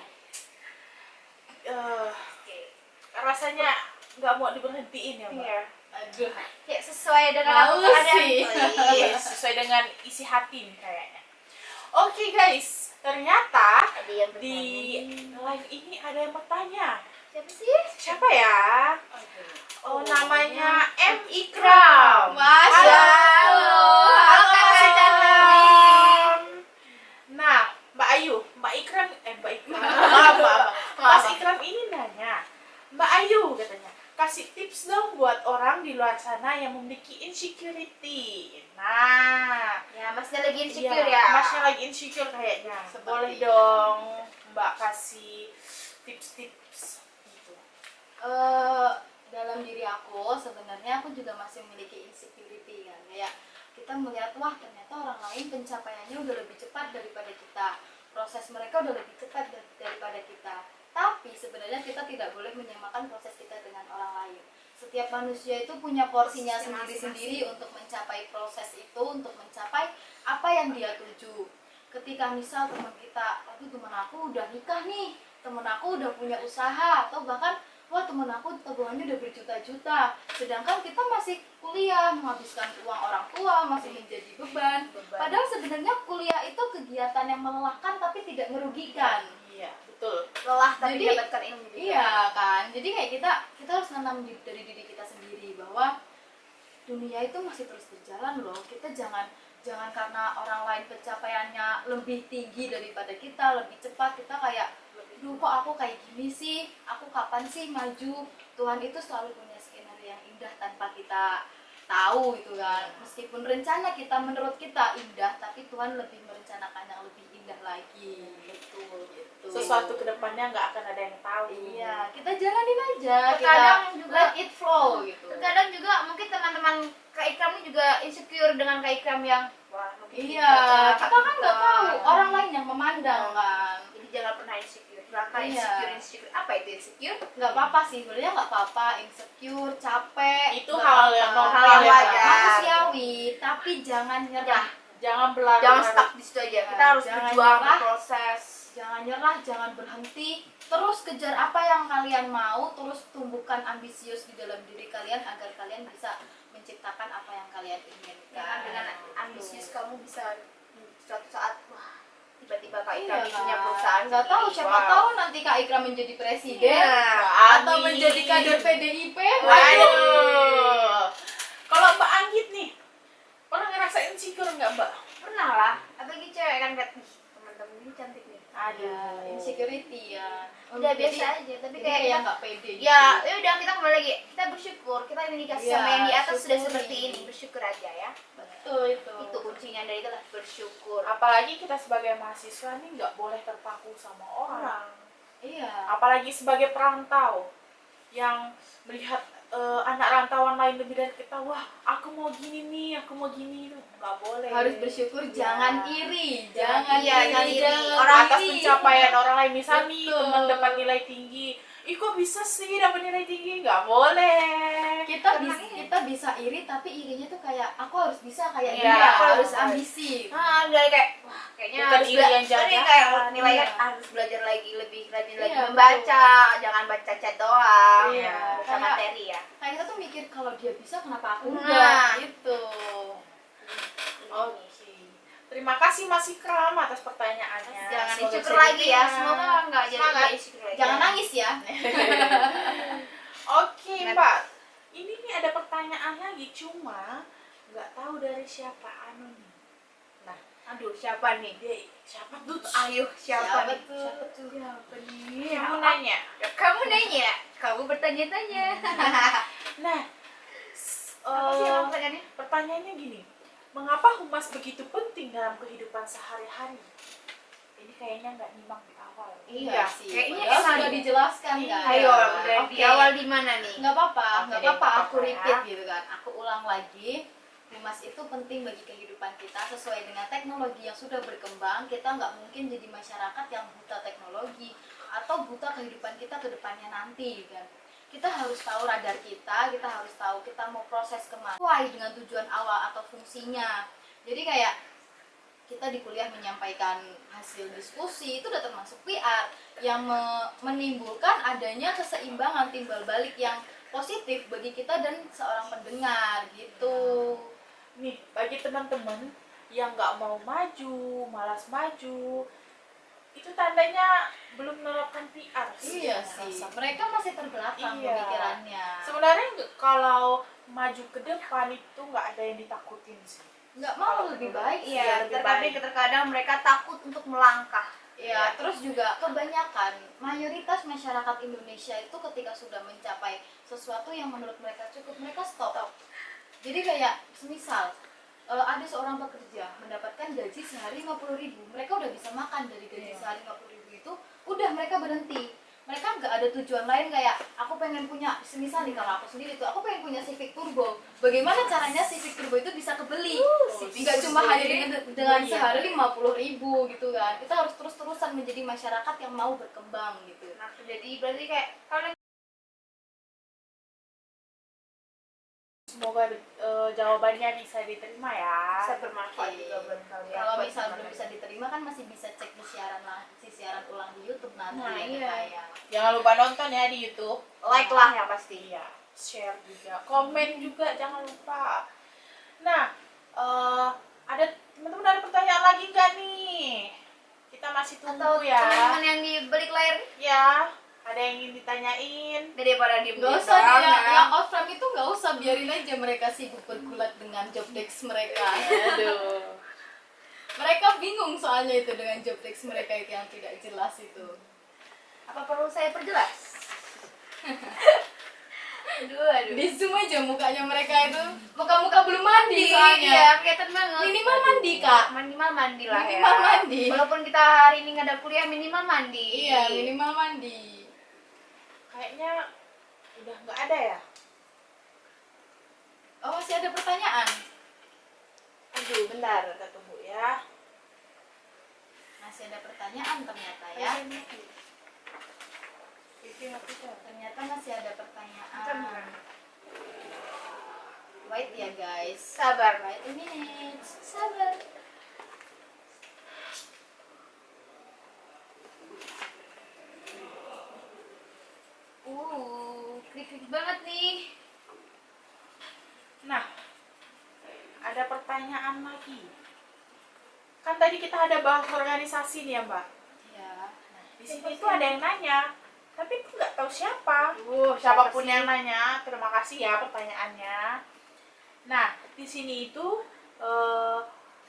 A: Rasanya nggak mau diberhentiin ya, Mbak.
B: Iya.
C: Aduh.
B: Ya sesuai dengan
C: Males
B: keadaan.
C: sih.
A: Iya, sesuai dengan isi hati nih kayaknya. Oke guys, ternyata
B: Ada yang
A: di
B: bertanya.
A: live ini ada yang bertanya.
B: Siapa sih?
A: Siapa ya? Oh, namanya M. Ikram.
C: Masya
B: Allah.
A: Halo,
B: Kakak
A: Mas
B: cantik.
A: Ikram. Nah, Mbak Ayu, Mbak Ikram, maaf. Mas Ikram ini nanya, Mbak Ayu katanya, kasih tips dong buat orang di luar sana yang memiliki insecurity. Nah,
B: Ya, masnya lagi insecure
A: iya,
B: ya.
A: Masnya lagi insecure kayaknya.
C: Seperti
A: Boleh
C: itu.
A: dong Mbak kasih tips-tips gitu.
C: Dalam diri aku sebenarnya aku juga masih memiliki insecurity kan, kayak kita melihat wah ternyata orang lain pencapaiannya udah lebih cepat daripada kita, proses mereka udah lebih cepat daripada kita, tapi sebenarnya kita tidak boleh menyamakan proses kita dengan orang lain. Setiap manusia itu punya porsinya sendiri-sendiri untuk mencapai proses itu, untuk mencapai apa yang dia tuju. Ketika misal teman kita, aduh teman aku udah nikah nih, temen aku udah punya usaha, atau bahkan wah temen aku tabungannya udah berjuta-juta, sedangkan kita masih kuliah, menghabiskan uang orang tua, masih menjadi beban. Padahal sebenarnya kuliah itu kegiatan yang melelahkan tapi tidak merugikan.
A: Iya, betul.
B: Lelah tapi
C: Jadi,
B: dapatkan ilmu juga.
C: Iya kan, jadi kayak kita harus nanam dari diri kita sendiri bahwa dunia itu masih terus berjalan loh. Kita jangan karena orang lain pencapaiannya lebih tinggi daripada kita, lebih cepat, kita kayak duh kok aku kayak gini sih, aku kapan sih maju. Tuhan itu selalu punya skenario yang indah tanpa kita tahu gitu kan. Meskipun rencana kita menurut kita indah, tapi Tuhan lebih merencanakan yang lebih indah lagi. Betul gitu.
A: Sesuatu kedepannya nggak akan ada yang tahu.
C: Iya, kita jalanin aja.
B: Terkadang
C: kita
B: juga-
C: let it flow gitu.
B: Terkadang juga mungkin teman-teman Kak Ikram ini juga insecure dengan Kak Ikram yang wah mungkin
C: Iya, kita kan nggak tahu orang lain yang memandang kan.
B: Jadi jangan pernah insecure. Belakang
C: Iya.
B: insecure. Apa itu insecure?
C: Nggak apa-apa sih, sebenarnya nggak apa-apa insecure, capek.
A: Itu
C: nggak
A: hal
C: apa-apa.
A: yang normal
B: Hal yang
A: ya,
B: wajar.
C: Manusiawi, tapi jangan nyerah.
A: Jangan berlarut.
B: Jangan stuck di situ aja. Kita harus
C: Jangan
B: berjuang,
C: nyerah.
B: berproses.
C: Jangan nyerah, jangan berhenti. Terus kejar apa yang kalian mau, terus tumbuhkan ambisius di dalam diri kalian agar kalian bisa menciptakan apa yang kalian inginkan.
B: Dengan ambisius kamu bisa suatu saat wah tiba-tiba Kak
C: Iya
B: Ikram
C: kan?
B: punya perusahaan
C: Nggak tahu,
B: sendiri.
C: siapa
B: Wow.
C: tahu nanti Kak Ikram menjadi presiden
B: Iya.
C: atau
A: Amin.
C: menjadi kader PDIP.
A: Waduh. Kalau Mbak Anggit nih, pernah ngerasain insecure nggak Mbak?
B: Pernah lah. Apalagi cewek kan lihat "Ih, teman-teman ini cantik nih.
C: Ada insecurity ya.
B: Udah
C: Jadi-
B: biasa aja, tapi
C: jadi
B: kayak kita
C: nggak pede.
B: ya udah kita kembali lagi, kita bersyukur, kita ini dikasih
C: Iya,
B: sama yang di atas sudah
C: syukuri.
B: seperti ini, bersyukur aja ya.
C: Betul itu.
B: Itu kuncinya dari itulah bersyukur.
A: Apalagi kita sebagai mahasiswa nih nggak boleh terpaku sama orang.
C: Iya.
A: Apalagi sebagai perantau yang melihat anak rantauan lain lebih dari kita, wah aku mau gini nih, aku mau gini, nggak boleh.
C: Harus bersyukur,
A: Iya.
C: jangan iri,
A: Jangan
C: jangan
B: iya,
C: iri,
B: jangan iri.
C: jangan
A: Orang atas
C: iri.
A: pencapaian orang lain, misal nih
C: Betul.
A: teman dapat nilai tinggi, ih kok bisa sih dapat nilai tinggi, nggak boleh.
C: Kita bisa iri, tapi irinya tuh kayak aku harus bisa kayak
A: Iya,
C: dia,
A: aku
C: harus
A: harus.
C: ambisi.
B: Nah, dari kayak wah kayaknya
A: Bukan
B: harus
A: iri yang
B: tadi
A: jangan.
B: kayak nilainya
C: Iya.
B: harus belajar lagi, lebih rajin lagi
C: Iya,
B: membaca, jangan baca chat doang.
C: Iya.
B: Baca
C: Kayak-
B: materi ya.
C: Kayak kita tuh mikir kalau dia bisa kenapa aku
B: Nah.
C: enggak gitu.
A: Oke. Terima kasih Mas Ikram atas pertanyaannya.
B: Jangan
A: Semoga
B: insecure
A: bisa
B: lagi ya.
A: diterima.
B: Semoga enggak jadi
C: Semangat.
B: nggak insecure lagi.
C: Jangan nangis ya.
A: Oke
B: Nah.
A: Mbak, ini nih ada pertanyaan lagi, cuma nggak tahu dari siapa anonim. Nah,
B: Aduh, siapa nih?
A: dia siapa tuh?
B: Ayo, siapa nih?
C: tuh?
A: Siapa nih?
B: Siapa?
A: Aku nanya.
B: Kamu nanya, kamu bertanya-tanya.
A: Nah,
B: Apa sih emang pertanyaannya?
A: pertanyaannya gini, mengapa humas begitu penting dalam kehidupan sehari-hari? Ini kayaknya nggak nyimak di awal.
B: Iya,
C: sih.
B: kayaknya
C: Padahal
B: emang
C: sudah
B: deh.
C: dijelaskan
A: Iya.
C: kan.
B: Ayo,
C: Oke.
B: udah di awal di mana nih?
C: Nggak apa-apa,
A: Oke
C: nggak
A: deh,
C: apa-apa
A: nggak
C: aku
A: apa-apa ya.
C: repeat gitu kan. Aku ulang lagi. Humas itu penting bagi kehidupan kita sesuai dengan teknologi yang sudah berkembang. Kita nggak mungkin jadi masyarakat yang buta teknologi atau buta kehidupan kita ke depannya nanti kan. Kita harus tahu radar kita harus tahu kita mau proses kemana sesuai dengan tujuan awal atau fungsinya. Jadi kayak kita di kuliah menyampaikan hasil diskusi itu udah termasuk PR yang menimbulkan adanya keseimbangan timbal balik yang positif bagi kita dan seorang pendengar gitu.
A: Nih, bagi teman-teman yang nggak mau maju, malas maju, itu tandanya belum menerapkan PR sih.
C: Iya
A: saya
C: sih,
A: rasa.
C: mereka masih terbelakang
A: Iya.
C: pemikirannya.
A: Sebenarnya kalau maju ke depan itu nggak ada yang ditakutin sih.
C: Nggak mau lebih baik sih.
B: Iya,
A: lebih
B: terkadang mereka takut untuk melangkah.
C: Ya, terus juga kebanyakan mayoritas masyarakat Indonesia itu ketika sudah mencapai sesuatu yang menurut mereka cukup, mereka stop. Jadi kayak semisal ada seorang pekerja mendapatkan gaji sehari 50.000, mereka udah bisa makan dari gaji sehari 50.000 itu, udah mereka berhenti. Mereka nggak ada tujuan lain kayak aku pengen punya, semisal nih kalau aku sendiri tuh aku pengen punya Civic Turbo. Bagaimana caranya Civic Turbo itu bisa kebeli? Nggak cuma hanya dengan sehari 50.000 gitu kan. Kita harus terus-terusan menjadi masyarakat yang mau berkembang gitu.
B: Nah, jadi berarti kayak kalian
A: Semoga jawabannya bisa diterima ya.
B: bisa bermanfaat
C: Oke.
B: juga buat kalian.
C: Kalau
B: buat
C: misal belum
B: teman-teman.
C: bisa diterima kan masih bisa cek di siaran ulang di YouTube nanti
B: Nah,
C: ada
B: iya.
C: kayak.
A: Jangan lupa nonton ya di YouTube.
B: Like lah yang pasti.
A: Iya, share juga, komen juga jangan lupa. Nah, ada teman-teman ada pertanyaan lagi nggak nih? Kita masih
B: Atau
A: tunggu ya.
B: teman-teman yang di balik layar
A: Ya, ada yang ingin ditanyain?
B: daripada diem
C: Gak usah yang out frame itu nggak usah, biarin aja mereka sibuk bergulat dengan job desk mereka.
A: Aduh.
C: Mereka bingung soalnya itu dengan job desk mereka itu yang tidak jelas itu.
B: Apa perlu saya perjelas? aduh.
C: Di zoom aja mukanya mereka itu, muka-muka belum mandi
B: Iya,
C: soalnya.
B: kelihatan banget.
C: Minimal mandi kak.
B: Minimal mandi lah ya.
C: Minimal mandi.
B: Walaupun kita hari ini nggak ada kuliah, minimal mandi.
C: Iya, minimal mandi.
A: Kayaknya udah nggak ada ya?
C: Oh, masih ada pertanyaan?
A: Aduh, bentar, kita tunggu ya.
C: Masih ada pertanyaan ternyata ya. Ternyata masih ada pertanyaan. Wait ya guys.
B: Sabar.
C: Wait a minute. Sabar.
B: Krik-krik banget nih.
A: Nah, ada pertanyaan lagi. Kan tadi kita ada bahas organisasi nih ya, Mbak.
C: Ya.
A: Di sini tuh ada yang nanya, tapi aku nggak tahu siapa.
B: Siapa
A: Siapapun
B: sih?
A: yang nanya, terima kasih ya pertanyaannya. Nah, di sini itu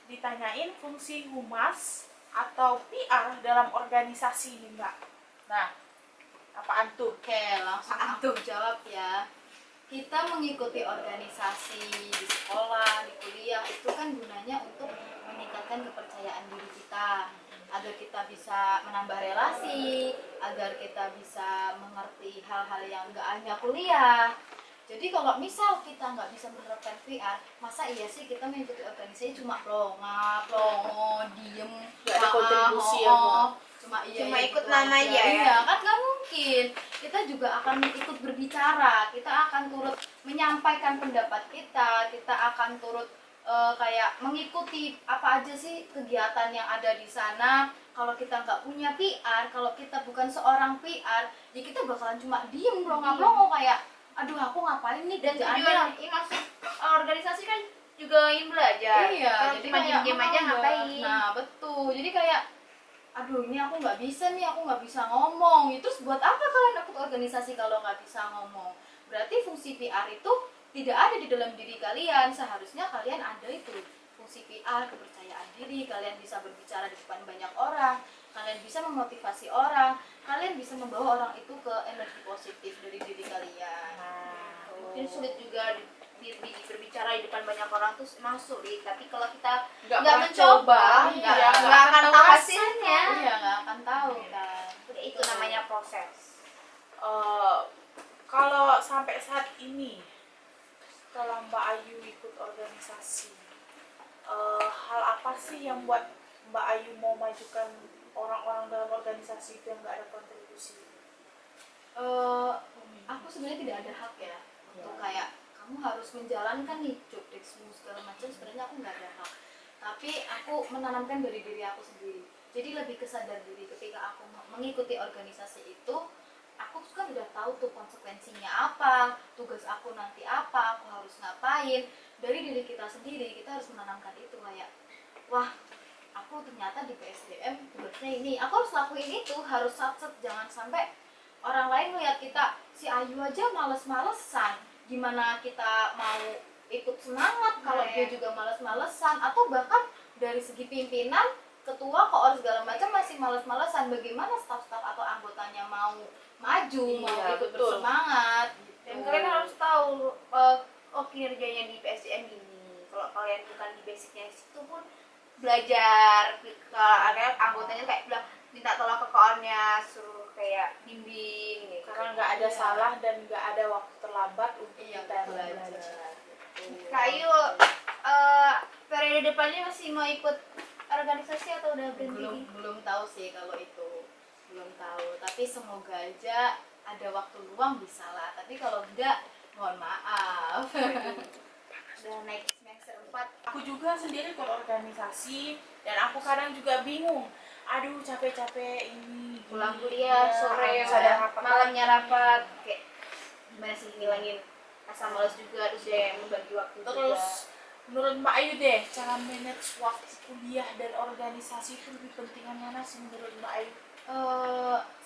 A: ditanyain fungsi humas atau PR dalam organisasi nih, Mbak. Nah, apaan tuh?
C: Oke, langsung aku jawab ya. Kita mengikuti organisasi di sekolah, di kuliah itu kan gunanya untuk meningkatkan kepercayaan diri kita, agar kita bisa menambah relasi, agar kita bisa mengerti hal-hal yang nggak hanya kuliah. Jadi kalau misal kita nggak bisa menerapkan PR, masa iya sih kita mengikuti organisasi cuma plongo, diem,
A: Nggak ada kontribusi ya, Bu?
C: cuma
B: Cuma
C: iya
B: ikut
C: gitu
B: nama
C: aja.
B: aja ya?
C: Iya, kan nggak mungkin. Kita juga akan ikut berbicara, kita akan turut menyampaikan pendapat kita akan turut kayak mengikuti apa aja sih kegiatan yang ada di sana. Kalau kita nggak punya PR, kalau kita bukan seorang PR, ya kita bakalan cuma diem plongo kayak aduh aku ngapain nih
B: Dan
C: kerjaannya.
B: tujuan ini maksud organisasi kan juga ingin belajar.
C: Iya,
B: Kalau
C: jadi
B: cuma
C: kayak
B: diem aja
C: mengambang.
B: ngapain?
C: Nah betul, jadi kayak aduh ini aku nggak bisa nih, aku nggak bisa ngomong. Terus buat apa kalian ikut organisasi kalau nggak bisa ngomong? Berarti fungsi PR itu tidak ada di dalam diri kalian. Seharusnya kalian ada itu fungsi PR, kepercayaan diri. Kalian bisa berbicara di depan banyak orang, kalian bisa memotivasi orang, kalian bisa membawa orang itu ke energi positif dari diri kalian.
B: Mungkin sulit juga berbicara di depan banyak orang tuh emang sulit, tapi kalau kita
A: Nggak
B: nggak
A: pernah
B: mencoba,
A: coba,
B: nggak
A: iya,
B: nggak akan tahu
A: hasilnya.
B: hasilnya.
C: Iya, nggak akan tahu kan.
B: Itu namanya proses.
A: Kalau sampai saat ini, setelah Mbak Ayu ikut organisasi, hal apa sih yang buat Mbak Ayu mau majukan orang-orang dalam organisasi itu yang nggak ada kontribusi?
C: Aku sebenarnya tidak ada hak ya untuk kayak kamu harus menjalankan nih job deskmu segala macam. Sebenarnya aku nggak ada hak, tapi aku menanamkan dari diri aku sendiri. Jadi lebih kesadar diri ketika aku mengikuti organisasi itu, aku kan udah tahu tuh konsekuensinya apa, tugas aku nanti apa, aku harus ngapain. Dari diri kita sendiri kita harus menanamkan itu kayak wah aku ternyata di PSDM tugasnya ini, aku harus lakuin itu, harus sat-set, jangan sampai orang lain melihat kita, si Ayu aja males-malesan, gimana kita mau ikut semangat kalau dia juga males-malesan, atau bahkan dari segi pimpinan, ketua, koor segala macam masih males-malesan, bagaimana staf-staf atau anggotanya mau maju, mau ikut
A: betul.
C: bersemangat gitu.
B: Dan kalian harus tahu oh kinerjanya di PSDM gini. Kalau kalian bukan di basicnya situ pun belajar. Kalau ada anggotanya kayak bilang minta tolong ke koornya, suruh kayak bimbing gitu.
A: Karena nggak ada salah dan nggak ada waktu terlambat untuk
C: Iya,
A: kita
C: belajar.
A: belajar.
B: Kak Ayu, periode depannya masih mau ikut organisasi atau udah berhenti?
C: belum tahu sih kalau itu, belum tahu, tapi semoga aja ada waktu luang bisa lah, tapi kalau enggak mohon maaf.
B: Udah naik semester 4.
A: Aku juga sendiri ikut organisasi dan aku kadang juga bingung. Aduh capek-capek ini.
B: Pulang
A: gini,
B: kuliah
A: ya,
B: sore,
A: harus ada rapat
B: malamnya
A: lagi.
B: rapat, kayak gimana sih ngilangin rasa malas juga, terus dia membagi waktu
A: Terus
B: juga.
A: menurut Mbak Ayu deh, cara manage waktu kuliah dan organisasi itu lebih penting yang mana sih menurut Mbak Ayu?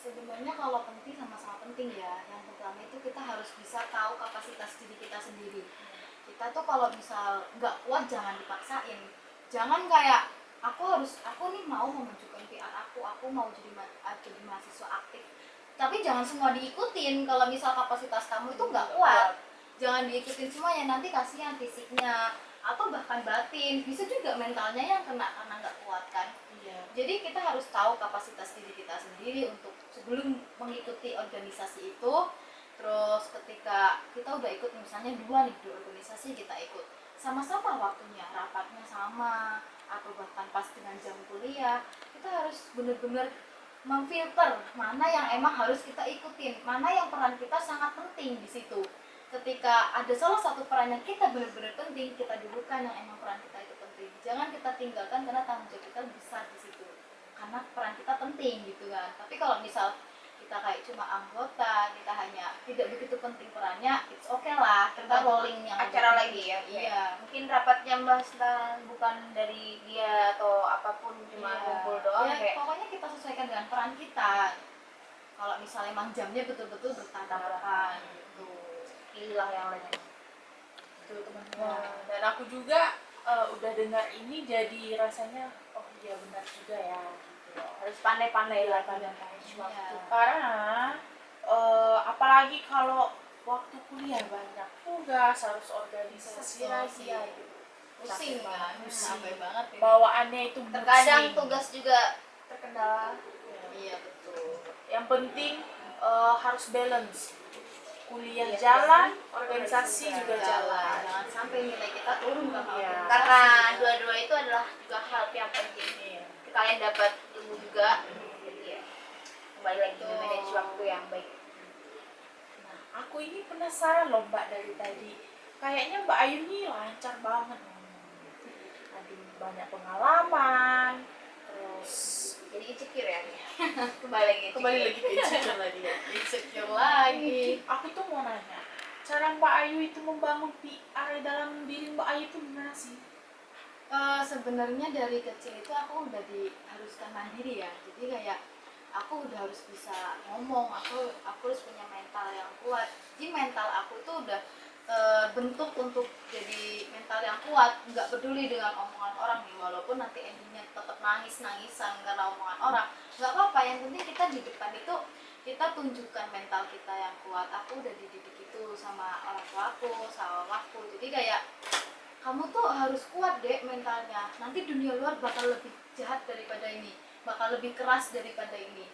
C: Sebenarnya kalau penting sama-sama penting ya. Yang pertama itu kita harus bisa tahu kapasitas diri kita sendiri. Kita tuh kalau misal nggak kuat jangan dipaksain. Jangan kayak aku nih mau memajukan PR aku mau jadi mahasiswa aktif. Tapi jangan semua diikutin. Kalau misal kapasitas kamu itu nggak kuat, jangan diikutin semuanya, nanti kasihan fisiknya atau bahkan batin, bisa juga mentalnya yang kena karena nggak kuat kan.
A: Iya.
C: Jadi kita harus tahu kapasitas diri kita sendiri untuk sebelum mengikuti organisasi itu. Terus ketika kita udah ikut misalnya dua organisasi, kita ikut sama-sama waktunya, rapatnya sama, atau bahkan pas dengan jam kuliah, kita harus benar-benar memfilter mana yang emang harus kita ikutin, mana yang peran kita sangat penting di situ. Ketika ada salah satu peran yang kita benar-benar penting, kita dulukan yang emang peran kita itu penting. Jangan kita tinggalkan karena tanggung jawab kita besar di situ. Karena peran kita penting gitu kan. Tapi kalau misal kita kayak cuma anggota, kita hanya tidak begitu penting perannya, it's okay lah. Kita rolling yang
B: Acara
C: lebih
B: lagi ya.
C: penting. Iya.
B: Mungkin rapatnya bahas tentang bukan dari dia atau apapun, cuma
C: Iya.
B: ngumpul doang
C: Ya,
B: kayak
C: pokoknya kita sesuaikan dengan peran kita. Kalau misalnya emang jamnya betul-betul bertabrakan gitu.
B: pilihlah yang lain.
A: Tuh teman-teman. Dan aku juga udah dengar ini jadi rasanya oh iya benar juga ya gitu loh.
B: Harus pandai-pandai
A: Iya,
B: lagi
A: pandai-pandai.
B: manage waktu.
C: Iya.
A: Karena apalagi kalau waktu kuliah banyak tugas, harus organisasi lagi ya.
C: Pusing kan,
A: Pusing.
C: capek banget ini.
A: Bawaannya itu
B: Terkadang
A: pusing.
B: tugas juga terkendala.
C: Iya betul.
A: Yang penting harus balance. Kuliah
B: Iya,
A: jalan,
B: kan?
A: organisasi juga jalan.
C: Jangan sampai nilai kita turun karena
A: Iya.
C: organisasi.
B: Karena dua-dua itu adalah juga hal yang penting.
A: Iya.
B: Kalian dapat ilmu juga. Jadi ya, kembali lagi
C: Betul.
B: manage waktu yang baik.
A: Nah, aku ini penasaran loh Mbak dari tadi. Kayaknya Mbak Ayu nih lancar banget ngomongnya. Aduh, banyak pengalaman. Terus
B: Jadi insecure ya. Kembali lagi.
A: kembali lagi ke insecure lagi ya.
C: Insecure lagi.
A: Aku tuh mau nanya, cara Mbak Ayu itu membangun PR dalam diri Mbak Ayu itu gimana sih?
C: Sebenarnya dari kecil itu aku udah diharuskan mandiri ya. Jadi kayak aku udah harus bisa ngomong, aku harus punya mental yang kuat. Jadi mental aku tuh udah bentuk untuk jadi mental yang kuat, nggak peduli dengan omongan orang nih, walaupun nanti endingnya tetap nangisan karena omongan orang, nggak apa-apa. Yang penting kita di depan itu kita tunjukkan mental kita yang kuat. Aku udah dididik itu sama orang tuaku, sama mamaku. Jadi kayak kamu tuh harus kuat deh mentalnya, nanti dunia luar bakal lebih jahat daripada ini, bakal lebih keras daripada ini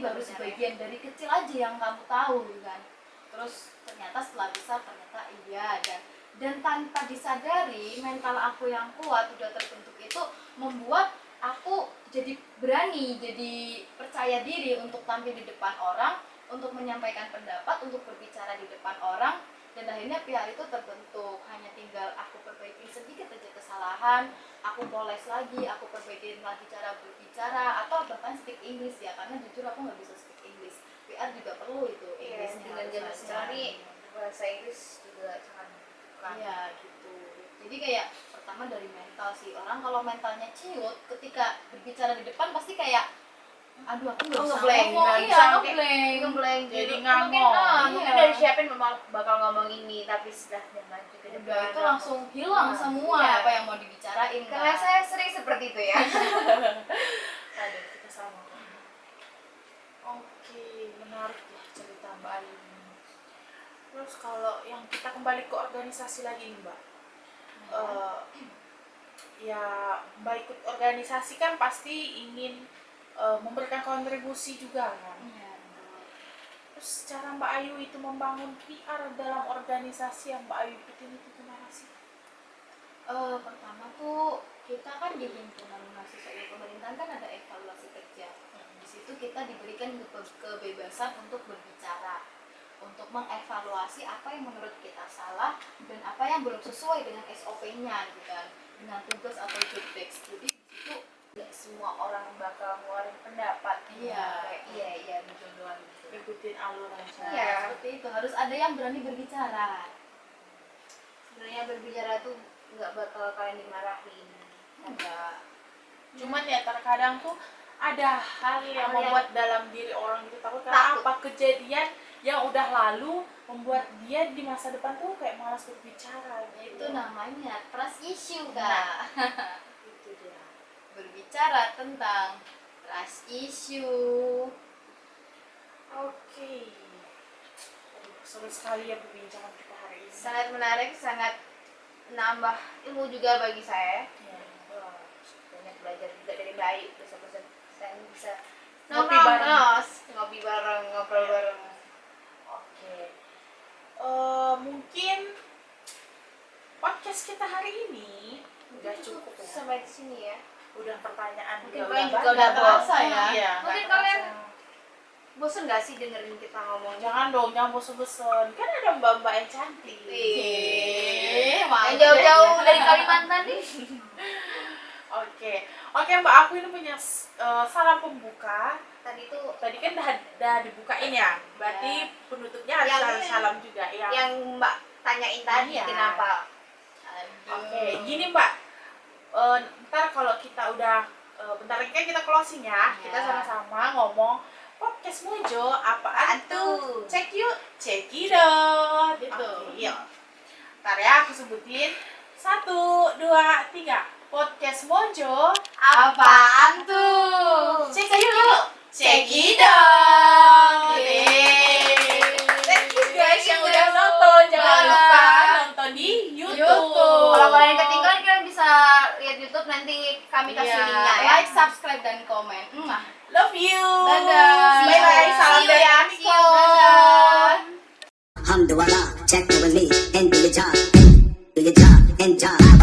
C: baru sebagian dari kecil aja yang kamu tahu kan. Terus ternyata setelah besar ternyata iya, dan tanpa disadari mental aku yang kuat udah terbentuk itu membuat aku jadi berani, jadi percaya diri untuk tampil di depan orang, untuk menyampaikan pendapat, untuk berbicara di depan orang. Dan akhirnya PR itu terbentuk. Hanya tinggal aku perbaiki sedikit aja kesalahan, aku poles lagi, aku perbaikin lagi cara berbicara, atau bahkan speak English ya, karena jujur aku nggak bisa speak English. PR juga perlu itu Englishnya
B: Dengan
C: harus
B: zaman
C: lancar.
B: sekarang ini bahasa Inggris juga sangat dibutuhkan.
C: Iya gitu. Jadi kayak pertama dari mental sih, orang kalau mentalnya ciut ketika berbicara di depan pasti kayak aduh aku nggak bisa
B: ngeblank,
C: ngomong,
B: nggak
C: iya
B: bisa
C: ngeblank.
B: ngeblank
A: Jadi
B: gitu.
A: ngangong.
B: Mungkin
C: Iya.
B: dari siapin memang bakal ngomong ini, tapi sudah maju ke depan
C: Udah itu langsung hilang
B: Nah,
C: semua
B: iya.
C: apa yang mau dibicarain.
B: karena
C: kan.
B: saya sering seperti itu ya.
A: Ada kita sama. Oke, menarik ya cerita Mbak Ayu ini. Terus kalau yang kita kembali ke organisasi lagi nih Mbak. Ya Mbak ikut organisasi kan pasti ingin memberikan kontribusi juga kan.
C: Iya, betul.
A: Terus cara Mbak Ayu itu membangun PR dalam organisasi yang Mbak Ayu ikutin itu gimana sih?
C: Pertama tuh kita kan di himpunan mahasiswa ilmu pemerintahan kan ada evaluasi kerja. Di situ kita diberikan kebebasan untuk berbicara, untuk mengevaluasi apa yang menurut kita salah dan apa yang belum sesuai dengan SOP-nya gitu kan, dengan tugas atau job desk. Jadi di situ
B: Nggak semua orang bakal ngeluarin pendapat.
C: Iya.
B: Kayak iya betul doang gitu.
A: Ikutin alur aja.
C: nah,
B: Iya.
C: seperti itu harus ada yang berani berbicara.
B: Sebenarnya berbicara tuh nggak bakal kalian dimarahin.
C: Ada
A: Cuman ya terkadang tuh ada hal yang
B: Hal yang-
A: membuat dalam diri orang itu takut karena
B: Takut.
A: apa kejadian yang udah lalu membuat dia di masa depan tuh kayak malas berbicara
C: itu
A: gitu.
C: namanya trust issue
A: Nah.
C: kak.
A: Itu dia.
C: Berbicara tentang trust issue.
A: Oke. Aduh, seru sekali ya perbincangan kita hari ini.
B: Sangat menarik, sangat menambah ilmu juga bagi saya.
A: Ya.
B: Wah, banyak belajar juga dari Bayu. Terus saya bisa
A: Ngopi
B: nongkrong
A: bareng.
B: terus, ngopi bareng, ngobrol bareng.
A: Oke. Mungkin podcast kita hari ini udah cukup ya.
B: Sampai di sini ya.
A: Udah pertanyaan
B: Mungkin
A: juga
B: kalian
A: udah
B: juga
A: banyak.
B: udah
C: terasa ya.
A: Iya,
B: Mungkin
A: nggak
B: kalian-
A: terasa.
B: Bosan gak sih dengerin kita ngomong?
A: Jangan dong, jangan bosan-bosan. Kan ada mbak-mbak yang cantik.
B: Yang
C: mantap.
B: jauh-jauh dari Kalimantan nih.
A: Oke Mbak, aku ini punya salam pembuka.
B: Tadi tuh
A: Tadi kan udah dibukain ya. Berarti penutupnya harus
B: Yang
A: salam,
B: ini-
A: salam juga ya.
B: yang Mbak tanyain tadi
A: Iya.
B: kenapa?
A: Oke, gini Mbak. Ntar kalau kita udah bentar lagi kan kita closing ya. Kita
C: Ya.
A: sama-sama ngomong podcast Mojo apaan tuh?
B: Tuh.
A: Cek yuk, cekidot.
C: Gitu.
A: Oke, yuk. Ntar ya aku sebutin 1, 2, 3. Podcast Mojo
C: Apaan tuh?
A: cek yuk, cekidot.
B: Thank you
A: Guys yang udah nonton, jangan
C: Bye.
A: lupa nonton di YouTube.
C: YouTube.
B: Kalau kalian ketinggalan kalian bisa lihat YouTube, nanti kami kasih
A: Iya.
B: linknya ya.
C: Like, subscribe, dan komen.
A: Love you.
C: Dadah.
A: Bye bye. Salam
B: See you
A: dari
B: ya.
A: Amiko.
B: See you. Dadah.
D: Alhamdulillah, check the relief, and do your job, and do your job, and job.